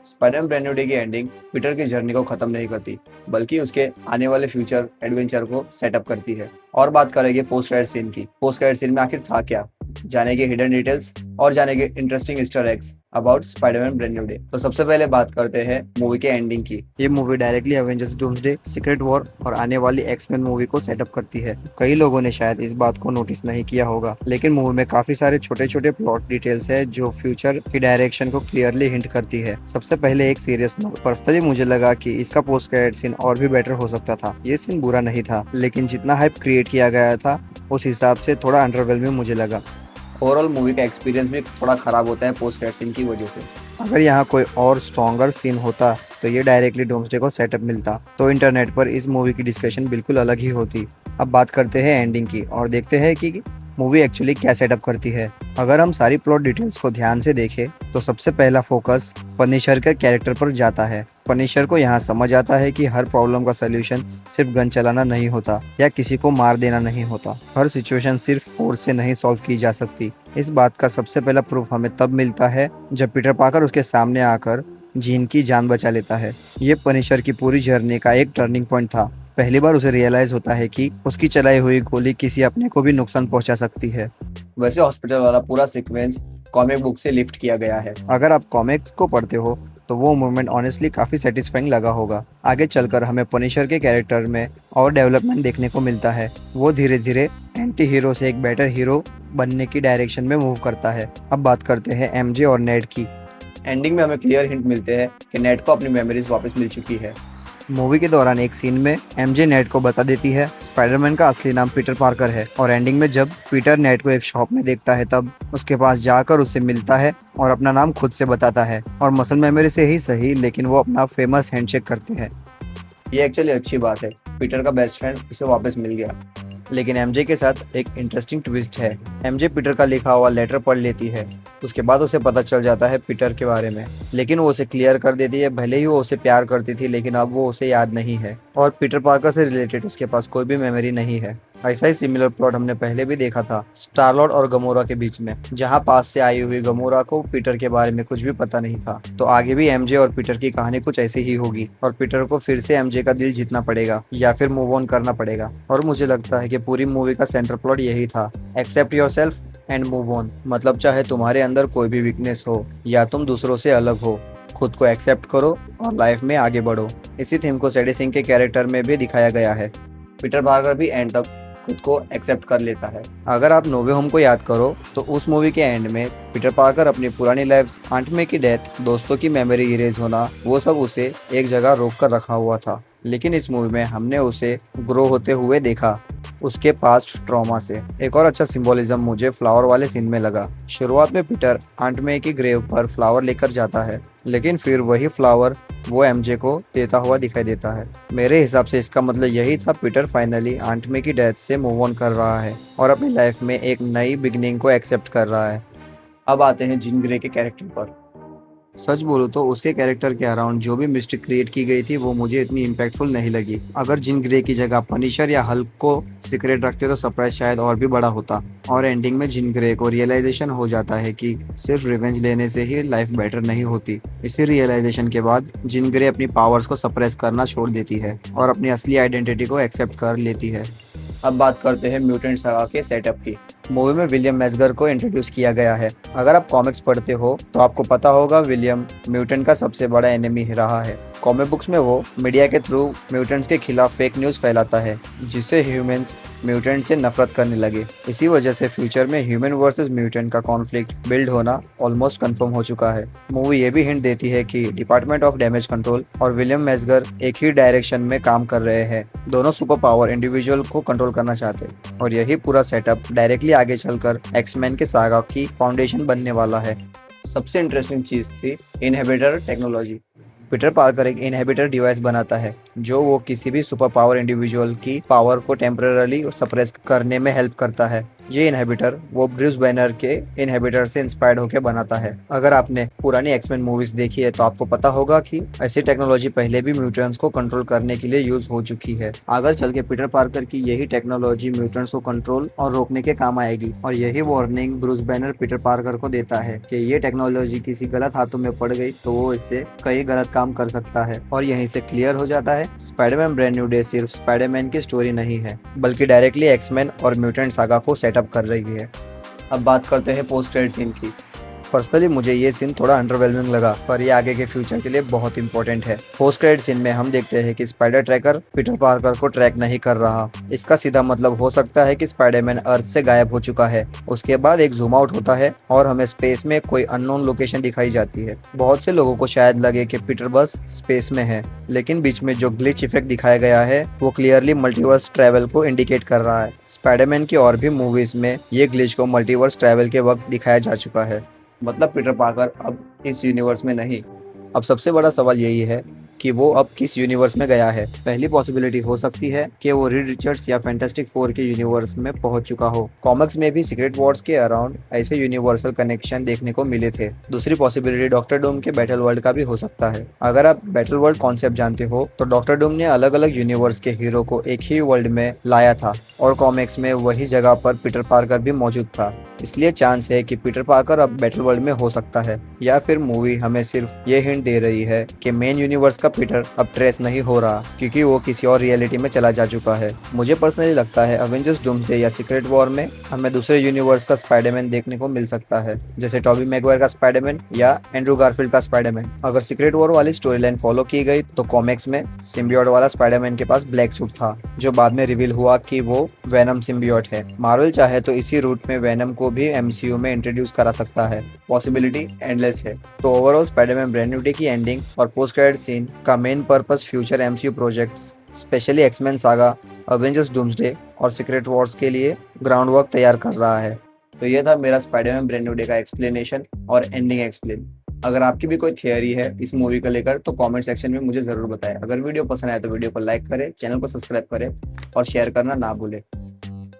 Spiderman Brand New Day की ending Peter की journey को खत्म नहीं करती, बल्कि उसके आने वाले फ्यूचर एडवेंचर को सेटअप करती है। और बात करेंगे पोस्ट क्रेडिट सीन की। पोस्ट क्रेडिट सीन में आखिर था क्या, जानेंगे हिडन डिटेल्स और जानेंगे interesting Easter eggs about Spiderman Brand New day. तो सबसे पहले बात करते हैं मूवी के एंडिंग की। ये movie directly Avengers doomsday, secret war और आने वाली एक्समैन मूवी को सेटअप करती है। कई लोगों ने शायद इस बात को नोटिस नहीं किया होगा, लेकिन मूवी में काफी सारे छोटे छोटे प्लॉट डिटेल्स है जो फ्यूचर की डायरेक्शन को क्लियरली हिंट करती है। सबसे पहले एक सीरियस नोट, पर्सनली मुझे लगा कि इसका पोस्ट क्रेडिट सीन और भी बेटर हो सकता था। ये सीन बुरा नहीं था, लेकिन जितना हाइप क्रिएट किया गया था उस हिसाब से थोड़ा अंडरवेलमिंग मुझे लगा। ओवरऑल मूवी का एक्सपीरियंस भी थोड़ा खराब होता है पोस्ट क्रेडिट सीन की वजह से। अगर यहाँ कोई और स्ट्रॉन्गर सीन होता तो ये डायरेक्टली डोम्सडे को सेटअप मिलता तो इंटरनेट पर इस मूवी की डिस्कशन बिल्कुल अलग ही होती। अब बात करते हैं एंडिंग की और देखते हैं कि मूवी एक्चुअली क्या सेटअप करती है। अगर हम सारी प्लॉट डिटेल्स को ध्यान से देखें तो सबसे पहला फोकस पनिशर के कैरेक्टर पर जाता है। पनिशर को यहाँ समझ आता है कि हर प्रॉब्लम का सलूशन सिर्फ गन चलाना नहीं होता या किसी को मार देना नहीं होता। हर सिचुएशन सिर्फ फोर्स से नहीं सॉल्व की जा सकती। इस बात का सबसे पहला प्रूफ हमें तब मिलता है जब पीटर पार्कर उसके सामने आकर जीन की जान बचा लेता है। ये पनिशर की पूरी जर्नी का एक टर्निंग पॉइंट था। पहली बार उसे रियलाइज होता है कि उसकी चलाई हुई गोली किसी अपने को भी नुकसान पहुंचा सकती है। वैसे हॉस्पिटल वाला पूरा सीक्वेंस कॉमिक बुक से लिफ्ट किया गया है। अगर आप कॉमिक्स को पढ़ते हो तो वो मूवमेंट ऑनेस्टली काफ़ी सेटिस्फाइंग लगा होगा। आगे चलकर हमें पनिशर के कैरेक्टर में और डेवलपमेंट देखने को मिलता है। वो धीरे धीरे एंटी हीरो से एक बेटर हीरो बनने की डायरेक्शन में मूव करता है। अब बात करते हैं एमजे और नेड की। एंडिंग में हमें क्लियर हिंट मिलते हैं कि नेट को अपनी मेमोरीज वापस मिल चुकी है। मूवी के दौरान एक सीन में एमजे नेड को बता देती है स्पाइडरमैन का असली नाम पीटर पार्कर है। और एंडिंग में जब पीटर नेड को एक शॉप में देखता है तब उसके पास जाकर उससे मिलता है और अपना नाम खुद से बताता है। और मसल मेमोरी से ही सही, लेकिन वो अपना फेमस हैंडशेक करते हैं। ये एक्चुअली अच्छी बात है, पीटर का बेस्ट फ्रेंड उसे वापस मिल गया। लेकिन एमजे के साथ एक इंटरेस्टिंग ट्विस्ट है। एमजे पीटर का लिखा हुआ लेटर पढ़ लेती है। उसके बाद उसे पता चल जाता है पीटर के बारे में, लेकिन वो उसे क्लियर कर देती है भले ही वो उसे प्यार करती थी, लेकिन अब वो उसे याद नहीं है और पीटर पार्कर से रिलेटेड उसके पास कोई भी मेमोरी नहीं है। ऐसा ही सिमिलर प्लॉट हमने पहले भी देखा था स्टार लॉर्ड और गमोरा के बीच में, जहाँ पास से आई हुई गमोरा को पीटर के बारे में कुछ भी पता नहीं था। तो आगे भी एमजे और पीटर की कहानी कुछ ऐसी ही होगी और पीटर को फिर से एमजे का दिल जीतना पड़ेगा या फिर मूव ऑन करना पड़ेगा। और मुझे लगता है कि पूरी मूवी का सेंटर प्लॉट यही था, accept yourself and move on. मतलब चाहे तुम्हारे अंदर कोई भी वीकनेस हो या तुम दूसरों से अलग हो, खुद को एक्सेप्ट करो और लाइफ में आगे बढ़ो। इसी थीम को सैडी सिंह के कैरेक्टर में भी दिखाया गया है। पीटर पार्कर भी एंड तक खुद को एक्सेप्ट कर लेता है। अगर आप नो वे होम को याद करो तो उस मूवी के एंड में पीटर पार्कर अपनी पुरानी लाइफ, आंट मे की डेथ, दोस्तों की मेमोरी इरेज होना, वो सब उसे एक जगह रोक कर रखा हुआ था। लेकिन इस मूवी में हमने उसे ग्रो होते हुए देखा उसके पास्ट ट्रॉमा से। एक और अच्छा सिंबोलिज्म मुझे फ्लावर वाले सीन में लगा। शुरुआत में पीटर आंट मे की ग्रेव पर फ्लावर लेकर जाता है, लेकिन फिर वही फ्लावर वो एमजे को देता हुआ दिखाई देता है। मेरे हिसाब से इसका मतलब यही था, पीटर फाइनली आंट मे की डेथ से मूव ऑन कर रहा है और अपनी लाइफ में एक नई बिगनिंग को एक्सेप्ट कर रहा है। अब आते हैं जीन ग्रे के कैरेक्टर पर। सच बोलूं तो उसके कैरेक्टर के अराउंड जो भी मिस्ट्री क्रिएट की गई थी वो मुझे इतनी इम्पैक्टफुल नहीं लगी। अगर जिन ग्रे की जगह पनिशर या हल्क को सीक्रेट रखते तो सरप्राइज शायद और भी बड़ा होता। और एंडिंग में जिन ग्रे को रियलाइजेशन हो जाता है कि सिर्फ रिवेंज लेने से ही लाइफ बेटर नहीं होती। इसी रियलाइजेशन के बाद जिन ग्रे अपनी पावर्स को सप्रेस करना छोड़ देती है और अपनी असली आइडेंटिटी को एक्सेप्ट कर लेती है। अब बात करते हैं म्यूटेंट सागा के सेटअप की। मूवी में विलियम मैसगर को इंट्रोड्यूस किया गया है। अगर आप कॉमिक्स पढ़ते हो तो आपको पता होगा विलियम म्यूटेंट का सबसे बड़ा एनिमी रहा है। कॉमिक बुक्स में वो मीडिया के थ्रू म्यूटेंट्स के खिलाफ फेक न्यूज़ फैलाता है, जिससे ह्यूमंस म्यूटेंट से नफरत करने लगे। इसी वजह से फ्यूचर में ह्यूमन वर्सेस म्यूटेंट का कॉन्फ्लिक्ट बिल्ड होना ऑलमोस्ट कंफर्म हो चुका है। मूवी ये भी हिंट देती है कि डिपार्टमेंट ऑफ डैमेज कंट्रोल और विलियम मैसगर एक ही डायरेक्शन में काम कर रहे हैं। दोनों सुपर पावर इंडिविजुअल को कंट्रोल करना चाहते हैं और यही पूरा सेटअप डायरेक्टली आगे चलकर एक्समैन के सागा की फाउंडेशन बनने वाला है। सबसे इंटरेस्टिंग चीज थी इनहेबिटर टेक्नोलॉजी। पीटर पार्कर एक इनहेबिटर डिवाइस बनाता है जो वो किसी भी सुपर पावर इंडिविजुअल की पावर को टेम्पररी सप्रेस करने में हेल्प करता है। ये इनहिबिटर वो ब्रूस बैनर के इनहिबिटर से इंस्पायर्ड होकर बनाता है। अगर आपने पुरानी एक्समैन मूवीज देखी है तो आपको पता होगा कि ऐसी टेक्नोलॉजी पहले भी म्यूटेंट्स को कंट्रोल करने के लिए यूज हो चुकी है। आगे चल के पीटर पार्कर की यही टेक्नोलॉजी म्यूटेंट्स को कंट्रोल और रोकने के काम आएगी, और यही warning Bruce banner Peter Parker को देता है कि ये टेक्नोलॉजी किसी गलत हाथों में पड़ गई तो वो इससे कई गलत काम कर सकता है। और यहीं से क्लियर हो जाता है स्पाइडरमैन ब्रांड न्यू डे सिर्फ स्पाइडरमैन की स्टोरी नहीं है, बल्कि डायरेक्टली एक्समैन और म्यूटेंट सागा को सेटअप कर रही है। अब बात करते हैं पोस्ट क्रेडिट सीन की। पर्सनली मुझे ये सीन थोड़ा अंडरवेलमिंग लगा, पर ये आगे के फ्यूचर के लिए बहुत इंपॉर्टेंट है। पोस्ट क्रेडिट सीन में हम देखते हैं कि स्पाइडर ट्रैकर पीटर पार्कर को ट्रैक नहीं कर रहा। इसका सीधा मतलब हो सकता है कि स्पाइडरमैन अर्थ से गायब हो चुका है। उसके बाद एक जूम आउट होता है और हमें स्पेस में कोई अननोन लोकेशन दिखाई जाती है। बहुत से लोगों को शायद लगे कि पीटर बस स्पेस में है, लेकिन बीच में जो ग्लिच इफेक्ट दिखाया गया है वो क्लियरली मल्टीवर्स ट्रैवल को इंडिकेट कर रहा है। स्पाइडरमैन की और भी मूवीज में ये ग्लिच को मल्टीवर्स ट्रैवल के वक्त दिखाया जा चुका है। मतलब पीटर पार्कर अब इस यूनिवर्स में नहीं। अब सबसे बड़ा सवाल यही है कि वो अब किस यूनिवर्स में गया है। पहली पॉसिबिलिटी हो सकती है कि वो रीड रिचर्ड्स या फैंटास्टिक फोर के यूनिवर्स में पहुंच चुका हो। कॉमिक्स में भी सीक्रेट वॉर्स के अराउंड ऐसे यूनिवर्सल कनेक्शन देखने को मिले थे। दूसरी पॉसिबिलिटी डॉक्टर डूम के बैटल वर्ल्ड का भी हो सकता है। अगर आप बैटल वर्ल्ड कॉन्सेप्ट जानते हो तो डॉक्टर डूम ने अलग अलग यूनिवर्स के हीरो को एक ही वर्ल्ड में लाया था, और कॉमिक्स में वही जगह पर पीटर पार्कर भी मौजूद था। इसलिए चांस है कि पीटर पार्कर अब बैटल वर्ल्ड में हो सकता है, या फिर मूवी हमें सिर्फ ये हिंट दे रही है कि मेन यूनिवर्स का पीटर अब ट्रेस नहीं हो रहा क्योंकि वो किसी और रियलिटी में चला जा चुका है। मुझे पर्सनली लगता है अवेंजर्स डूम्सडे या सीक्रेट वॉर में हमें दूसरे यूनिवर्स का स्पाइडरमैन देखने को मिल सकता है, जैसे टॉबी मैगवायर का स्पाइडरमैन या एंड्रू गारफील्ड का स्पाइडरमैन। अगर सीक्रेट वॉर वाली स्टोरी लाइन फॉलो की गई तो कॉमिक्स में सिम्बियोट वाला स्पाइडरमैन के पास ब्लैक सूट था, जो बाद में रिवील हुआ कि वो वेनम सिम्बियोट है। मार्वल चाहे तो इसी रूट में वेनम को भी एमसीयू में इंट्रोड्यूस करा सकता है। पॉसिबिलिटी एंडलेस है। तो overall Spider-Man Brand New Day की एंडिंग और पोस्ट क्रेडिट सीन का main purpose future MCU projects, specially X-Men saga, Avengers Doomsday और सीक्रेट वॉर्स के लिए ग्राउंड वर्क तैयार कर रहा है। तो ये था मेरा स्पाइडरमैन ब्रांड न्यू डे का एक्सप्लेनेशन और एंडिंग एक्सप्लेन। अगर आपकी भी कोई थियरी है इस मूवी को लेकर तो कमेंट सेक्शन में मुझे जरूर बताएं। अगर वीडियो पसंद आए तो वीडियो को लाइक करें, चैनल को सब्सक्राइब करें और शेयर करना ना भूलें।